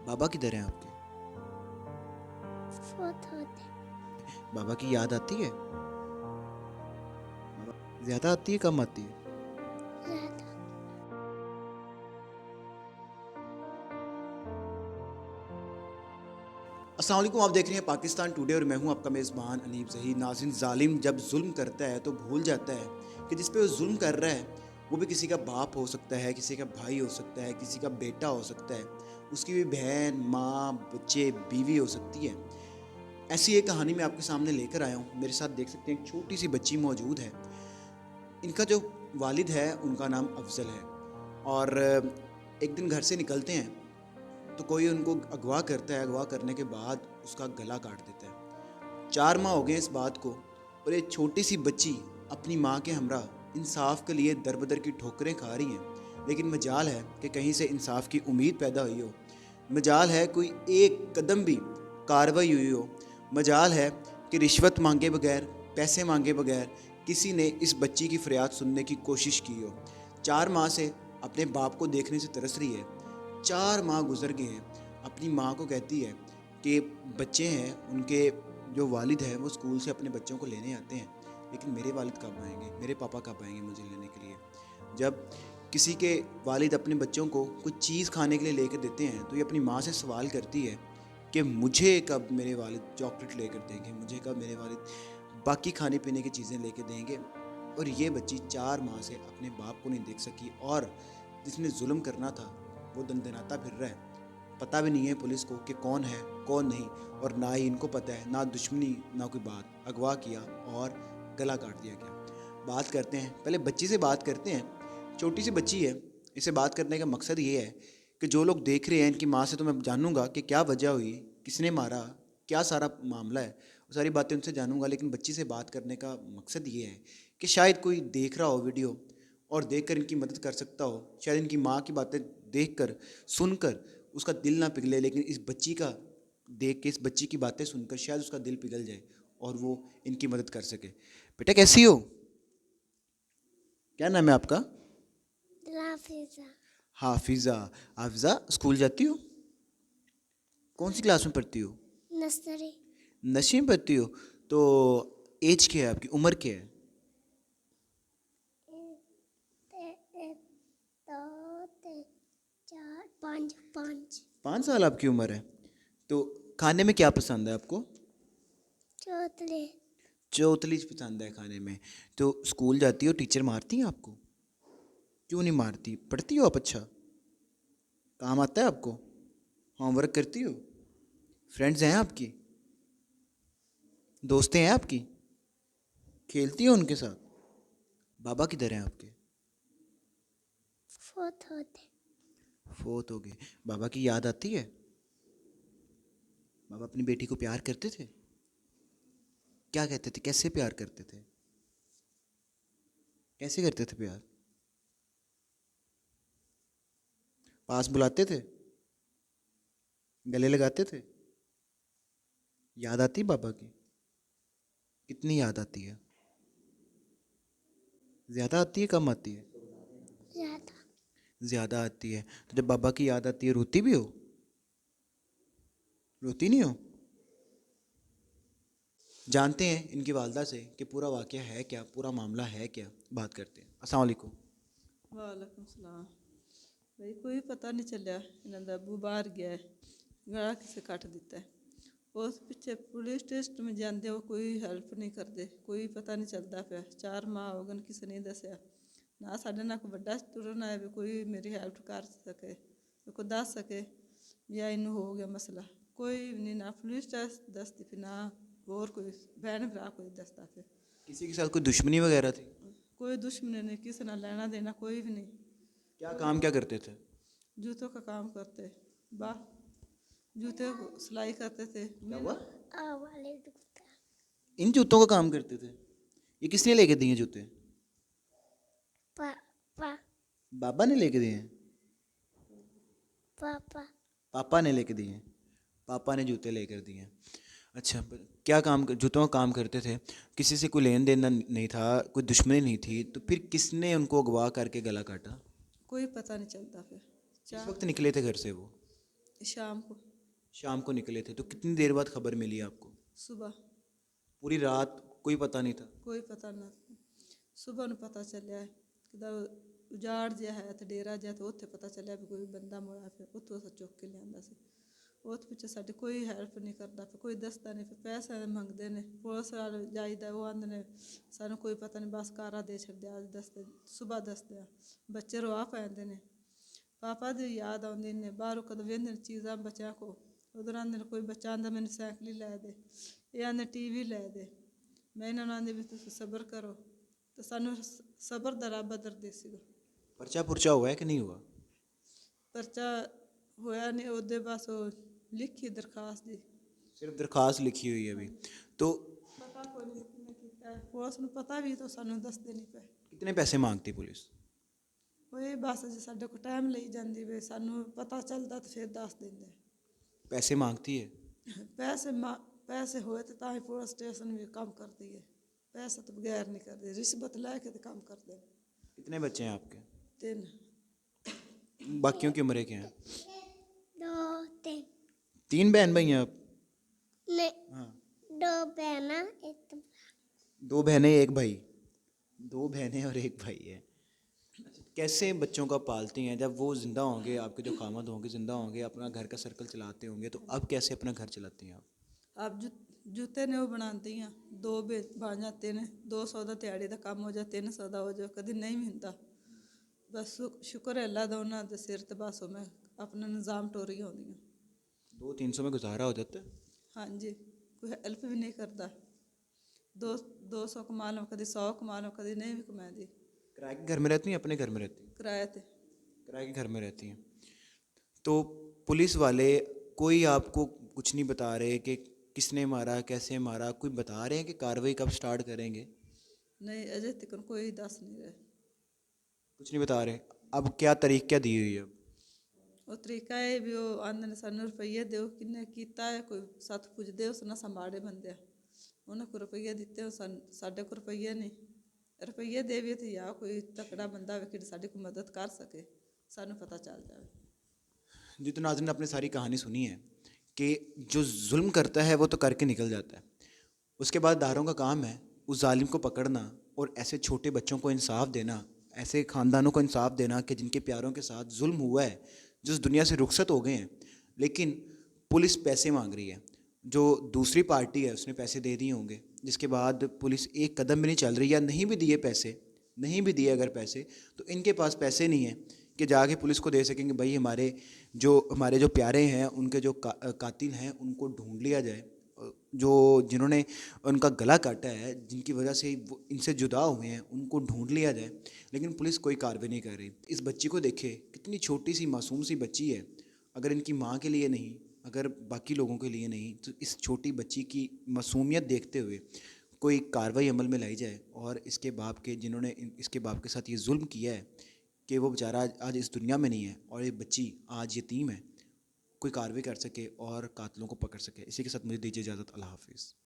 बाबा किधर हैं आपके? फोत होते बाबा की याद आती है? ज़्यादा आती है, कम आती है? ज्यादा। अस्सलाम वालेकुम, आप देख रहे हैं पाकिस्तान टुडे और मैं हूं आपका मेज़बान अनीब ज़हीर। नाज़रीन, ज़ालिम जब जुल्म करता है तो भूल जाता है कि जिस पे वो जुल्म कर रहा है वो भी किसी का बाप हो सकता है, किसी का भाई हो सकता है, किसी का बेटा हो सकता है, उसकी भी बहन, माँ, बच्चे, बीवी हो सकती है। ऐसी एक कहानी मैं आपके सामने लेकर आया हूँ। मेरे साथ देख सकते हैं एक छोटी सी बच्ची मौजूद है। इनका जो वालिद है उनका नाम अफजल है। और एक दिन घर से निकलते हैं तो कोई उनको अगवा करता है। अगवा करने के बाद उसका गला काट देता है। 4 माह हो गए इस बात को, और एक छोटी सी बच्ची अपनी माँ के हमरा इंसाफ के लिए दर बदर की ठोकरें खा रही हैं। लेकिन मजाल है कि कहीं से इंसाफ की उम्मीद पैदा हुई हो। मजाल है कोई एक कदम भी कार्रवाई हुई हो। मजाल है कि रिश्वत मांगे बगैर, पैसे मांगे बगैर किसी ने इस बच्ची की फरियाद सुनने की कोशिश की हो। 4 माह से अपने बाप को देखने से तरस रही है। 4 माह गुजर गए हैं। अपनी माँ को कहती है कि बच्चे हैं उनके, जो वालिद हैं वो स्कूल से अपने बच्चों को लेने आते हैं, लेकिन मेरे वालिद कब आएंगे, मेरे पापा कब आएंगे मुझे लेने के लिए। जब किसी के वालिद अपने बच्चों को कुछ चीज़ खाने के लिए लेकर देते हैं तो ये अपनी माँ से सवाल करती है कि मुझे कब मेरे वालिद चॉकलेट लेकर देंगे, मुझे कब मेरे वालिद बाकी खाने पीने की चीज़ें लेकर देंगे। और ये बच्ची 4 माह से अपने बाप को नहीं देख सकी, और जिसने जुल्म करना था वो दंदनाता फिर रहा है। पता भी नहीं है पुलिस को कि कौन है कौन नहीं, और ना ही इनको पता है, ना दुश्मनी ना कोई बात। अगवा किया और गला काट दिया गया। बात करते हैं, पहले बच्ची से बात करते हैं। छोटी सी बच्ची है। इसे बात करने का मकसद ये है कि जो लोग देख रहे हैं इनकी माँ से तो मैं जानूंगा कि क्या वजह हुई, किसने मारा, क्या सारा मामला है, वो सारी बातें उनसे जानूंगा। लेकिन बच्ची से बात करने का मकसद ये है कि शायद कोई देख रहा हो वीडियो और देखकर इनकी मदद कर सकता हो। शायद इनकी माँ की बातें देखकर, सुनकर उसका दिल ना पिघले, लेकिन इस बच्ची का देख के, इस बच्ची की बातें सुनकर शायद उसका दिल पिघल जाए और वो इनकी मदद कर सके। बेटा कैसी हो? क्या नाम है आपका? लाफिजा। हाफिज़ा। हाफिज़ा, स्कूल जाती हो? कौन सी क्लास में पढ़ती हो? नर्सरी। 10वीं में पढ़ती हो? तो एज क्या है आपकी, उम्र क्या है? एक, दो, तीन, चार, पाँच, पाँच। 5 साल आपकी उम्र है। तो खाने में क्या पसंद है आपको? चौथले। चौतली पसंद है खाने में। तो स्कूल जाती हो, टीचर मारती हैं आपको? क्यों नहीं मारती, पढ़ती हो आप अच्छा? काम आता है आपको? होमवर्क करती हो? फ्रेंड्स हैं आपकी? दोस्तें हैं आपकी? खेलती हो उनके साथ? बाबा किधर हैं आपके? फोत होते फोत हो गए। बाबा की याद आती है? बाबा अपनी बेटी को प्यार करते थे? क्या कहते थे, कैसे प्यार करते थे? कैसे करते थे प्यार? पास बुलाते थे? गले लगाते थे? याद आती बाबा की? कितनी याद आती है? ज़्यादा आती है, कम आती है? ज्यादा। ज़्यादा आती है। तो जब बाबा की याद आती है रोती भी हो? रोती नहीं हो? जानते हैं इनकी वालदा से कि पूरा वाक़या है क्या, पूरा मामला है क्या। बात करते हैं। अस्सलाम वालेकुम। वालेकुम सलाम। भाई कोई पता नहीं ਚੱਲਿਆ ਇਹਨਾਂ ਦਾ ਅੱਬੂ ਬਾਹਰ ਗਿਆ ਹੈ, ਗਲਾ ਕਿਸੇ ਕੱਟ ਦਿੱਤਾ ਹੈ। ਉਸ ਪਿੱਛੇ ਪੁਲਿਸ ਸਟੇਸ਼ਨ में ਜਾਂਦੇ ਉਹ ਕੋਈ ਹੈਲਪ ਨਹੀਂ ਕਰਦੇ, ਕੋਈ ਪਤਾ ਨਹੀਂ ਚੱਲਦਾ ਪਿਆ। 4 ਮਾਹ ਹੋ ਗਏ ਕਿਸੇ ਨੇ ਦੱਸਿਆ ਨਾ। ਸਾਡੇ ਨਾਲ ਕੋਈ ਵੱਡਾ ਤੁਰਨ ਆਇਆ ਵੀ ਕੋਈ ਮੇਰੀ ਹੈਲਪ ਕਰ ਸਕੇ, ਕੋਈ ਦੱਸ ਸਕੇ ਵੀ ਆ ਇਹਨੂੰ ਹੋ ਗਿਆ ਮਸਲਾ। ਕੋਈ ਵੀ ਨਹੀਂ, ਨਾ ਪੁਲਿਸ ਦੱਸਦੀ ਪਈ, ਨਾ ਹੋਰ ਕੋਈ ਭੈਣ ਭਰਾ ਕੋਈ ਦੱਸਦਾ ਪਿਆ। किसी के साथ कोई दुश्मनी वगैरह थी? कोई दुश्मनी नहीं, किसी ना लेना देना कोई भी नहीं। क्या काम क्या करते थे? जूतों का काम करते, बा जूते सिलाई करते थे। क्या हुआ? वाले दुखता। इन जूतों का काम करते थे? ये किसने लेके दिए जूते? पापा। बाबा ने लेके दिए हैं? पापा। पापा ने लेके दिए हैं? पापा ने जूते लेकर दिए हैं। अच्छा, क्या काम, जूतों का काम करते थे। किसी से कोई लेन देन नहीं था, कोई दुश्मनी नहीं थी, तो फिर किसने उनको अगवा करके गला काटा? कोई पता नहीं चलता फिर। किस चार वक्त निकले थे घर से वो? शाम को। शाम को निकले थे, तो कितनी देर बाद खबर मिली आपको? सुबह पूरी रात कोई पता नहीं था? कोई पता ना। ਸੁਬਹ ਨੂੰ ਪਤਾ ਚੱਲਿਆ ਕਿਦਾ ਉਜਾੜ ਜਿਹਾ ਹੈ ਤੇ ਡੇਰਾ ਜਿਹਾ, ਤੇ ਉੱਥੇ ਪਤਾ ਚੱਲਿਆ ਵੀ ਕੋਈ ਬੰਦਾ ਮੋਇਆ, ਫਿਰ ਉੱਥੋਂ ਅਸੀਂ ਚੁੱਕ ਕੇ ਲਿਆਂਦਾ ਸੀ। ਉਸ ਪਿੱਛੇ ਸਾਡੀ ਕੋਈ ਹੈਲਪ ਨਹੀਂ ਕਰਦਾ, ਫਿਰ ਕੋਈ ਦੱਸਦਾ ਨਹੀਂ, ਫਿਰ ਪੈਸੇ ਮੰਗਦੇ ਨੇ, ਪੁਲਿਸ ਵਾਲੇ ਜਾਈਦਾ, ਉਹ ਆਂਦੇ ਨੇ ਸਾਨੂੰ ਕੋਈ ਪਤਾ ਨਹੀਂ, ਬਸ ਕਾਰਾ ਦੇ ਛੱਡਿਆ, ਅੱਜ ਦੱਸਦੇ ਸੁਬਹ ਦੱਸਦੇ ਆ। ਬੱਚੇ ਰੋਆ ਪੈਂਦੇ ਨੇ, ਪਾਪਾ ਦੀ ਯਾਦ ਆਉਂਦੀ ਨੇ, ਬਾਹਰੋਂ ਕਦੋਂ ਵੇਂਦੇ ਨੇ ਚੀਜ਼ਾਂ ਬੱਚਿਆਂ ਕੋ, ਉਧਰ ਆਂਦੇ ਨੇ ਕੋਈ ਬੱਚਾ ਆਂਦਾ ਮੈਨੂੰ ਸਾਈਕਲ ਲੈ ਦੇ, ਇਹ ਆਂਦੇ TV ਲੈ ਦੇ। ਮੈਂ ਇਹਨਾਂ ਨੂੰ ਆਂਦੀ ਵੀ ਤੁਸੀਂ ਸਬਰ ਕਰੋ, ਤੇ ਸਾਨੂੰ ਸਬਰ ਦਾ ਰੱਬ ਅਦਰ ਸੀਗਾ। पर्चा पुर्चा हुआ है कि नहीं हुआ? ਪਰਚਾ ਹੋਇਆ ਨਹੀਂ, ਉਹਦੇ ਬਸ ਉਹ ਲਿਖੀ ਦਰਖਾਸਤ ਦੀ। सिर्फ दरखास्त लिखी हुई है अभी तो? ਪਤਾ ਕੋਈ ਨਹੀਂ ਕਿਹਨੇ ਕੀਤਾ, ਪੁਲਿਸ ਨੂੰ ਪਤਾ ਵੀ ਤਾਂ ਸਾਨੂੰ ਦੱਸਦੇ ਨਹੀਂ ਪਏ। कितने पैसे मांगती पुलिस? ਉਹ ਇਹ ਬਸ ਜੇ ਸਾਡੇ ਕੋਲ ਟਾਈਮ ਲਈ ਜਾਂਦੀ ਵੇ, ਸਾਨੂੰ ਪਤਾ ਚੱਲਦਾ ਤਾਂ ਫਿਰ ਦੱਸ ਦਿੰਦੇ। पैसे मांगती है? ਪੈਸੇ ਹੋਏ ਤਾਂ ਤਾਂ ਹੀ ਪੁਲਿਸ ਸਟੇਸ਼ਨ ਵੀ ਕੰਮ ਕਰਦੀ ਹੈ, ਪੈਸੇ ਤੋਂ ਬਗੈਰ ਨਹੀਂ ਕਰਦੀ, ਰਿਸ਼ਵਤ ਲੈ ਕੇ ਤੇ ਕੰਮ ਕਰਦੇ ਨੇ। कितने बच्चे हैं आपके? 3 बाकियों की उम्रें क्या हैं? 2 3 3 बहन भाई हैं आप? नहीं, हाँ। 2 बहना एक 2 बहनें 1 भाई? 2 बहनें और 1 भाई है। अच्छा, कैसे बच्चों का पालती हैं? जब वो ज़िंदा होंगे, आपके जो खामद होंगे ज़िंदा होंगे, अपना घर का सर्कल चलाते होंगे, तो अब कैसे अपना घर चलाती हैं आप? ਆਪ ਜੁੱਤੇ ਨੇ ਉਹ ਬਣਾਉਂਦੀਆਂ, 2 ਬਾਂਝਾਂ 3, 200 ਦਾ ਦਿਹਾੜੀ ਦਾ ਕੰਮ ਹੋ ਜਾ, 300 ਦਾ ਹੋ ਜਾ, ਕਦੀ ਨਹੀਂ ਵੀ ਹੁੰਦਾ। ਬਸ ਸ਼ੁਕਰ ਹੈ ਅੱਲਾ ਦਾ ਉਹਨਾਂ ਦੇ ਸਿਰ ਤੇ, ਬਸ ਉਹ ਮੈਂ ਆਪਣਾ ਨਿਜ਼ਾਮ ਟੋਰੀ ਆਉਂਦੀ ਹਾਂ। 200-300 में गुजारा हो जाता है? ਹਾਂਜੀ, ਕੋਈ ਹੈਲਪ ਵੀ ਨਹੀਂ ਕਰਦਾ। 200 ਕਮਾ ਲਵਾਂ, ਕਦੀ 100 ਕਮਾ ਲਵਾਂ, ਕਦੀ ਨਹੀਂ ਵੀ ਕਮਾਉਂਦੀ। किराए के घर में रहती हैं, अपने घर में रहती हैं? ਕਿਰਾਏ ਤੇ। किराए के घर में रहती हैं। तो पुलिस वाले कोई आपको कुछ नहीं बता रहे कि किसने मारा, कैसे मारा? कोई बता रहे हैं कि कार्रवाई कब स्टार्ट करेंगे? ਨਹੀਂ ਅਜੇ ਤੱਕ ਕੋਈ ਦੱਸ ਨਹੀਂ ਰਿਹਾ। कुछ नहीं बता रहे। अब क्या तरीका दी हुई है अब? ਉਹ ਤਰੀਕਾ ਇਹ ਵੀ ਉਹ ਆਂਦੇ ਨੇ ਸਾਨੂੰ ਰੁਪਈਏ ਦਿਓ, ਕਿੰਨੇ ਕੀਤਾ ਹੈ, ਕੋਈ ਸੱਤ ਪੁੱਛਦੇ, ਉਸ ਨਾਲ ਸੰਭਾੜੇ ਬੰਦੇ ਆ, ਉਹਨਾਂ ਕੋਲ ਰੁਪਈਏ ਦਿੱਤੇ, ਉਹ ਸਾਡੇ ਕੋਲ ਰੁਪਈਏ ਨਹੀਂ। ਰੁਪਈਏ ਦੇਵੇ ਤੇ ਜਾਂ ਕੋਈ ਤਕੜਾ ਬੰਦਾ ਵੇ ਕਿ ਸਾਡੀ ਕੋਈ ਮਦਦ ਕਰ ਸਕੇ, ਸਾਨੂੰ ਪਤਾ ਚੱਲ ਜਾਵੇ। जी, तो नाज़रीन, आपने सारी कहानी सुनी है कि जो जुल्म करता है वो तो करके निकल जाता है, उसके बाद दारों का काम है उस जालिम को पकड़ना और ऐसे छोटे बच्चों को इंसाफ देना, ऐसे ख़ानदानों को इंसाफ देना कि जिनके प्यारों के साथ जुल्म हुआ है, जो इस दुनिया से रुखसत हो गए हैं, लेकिन पुलिस पैसे मांग रही है। जो दूसरी पार्टी है उसने पैसे दे दिए होंगे, जिसके बाद पुलिस एक कदम भी नहीं चल रही, या नहीं भी दिए पैसे, नहीं भी दिए अगर पैसे, तो इनके पास पैसे नहीं हैं कि जाके पुलिस को दे सकेंगे भाई हमारे जो प्यारे हैं, उनके जो कातिल हैं उनको ढूंढ लिया जाए, जिन्होंने उनका गला काटा है, जिनकी वजह से वो इनसे जुदा हुए हैं, उनको ढूंढ लिया जाए। लेकिन पुलिस कोई कार्रवाई नहीं कर रही। इस बच्ची को देखे, कितनी छोटी सी मासूम सी बच्ची है। अगर इनकी माँ के लिए नहीं, अगर बाकी लोगों के लिए नहीं, तो इस छोटी बच्ची की मासूमियत देखते हुए कोई कार्रवाई अमल में लाई जाए, और इसके बाप के जिन्होंने इसके बाप के साथ ये जुल्म किया है कि वो बेचारा आज इस दुनिया में नहीं है और ये बच्ची आज यतीम है, कोई कार्रवाई कर सके और कातिलों को पकड़ सके। इसी के साथ मुझे दीजिए इजाज़त। अल्लाह हाफिज़।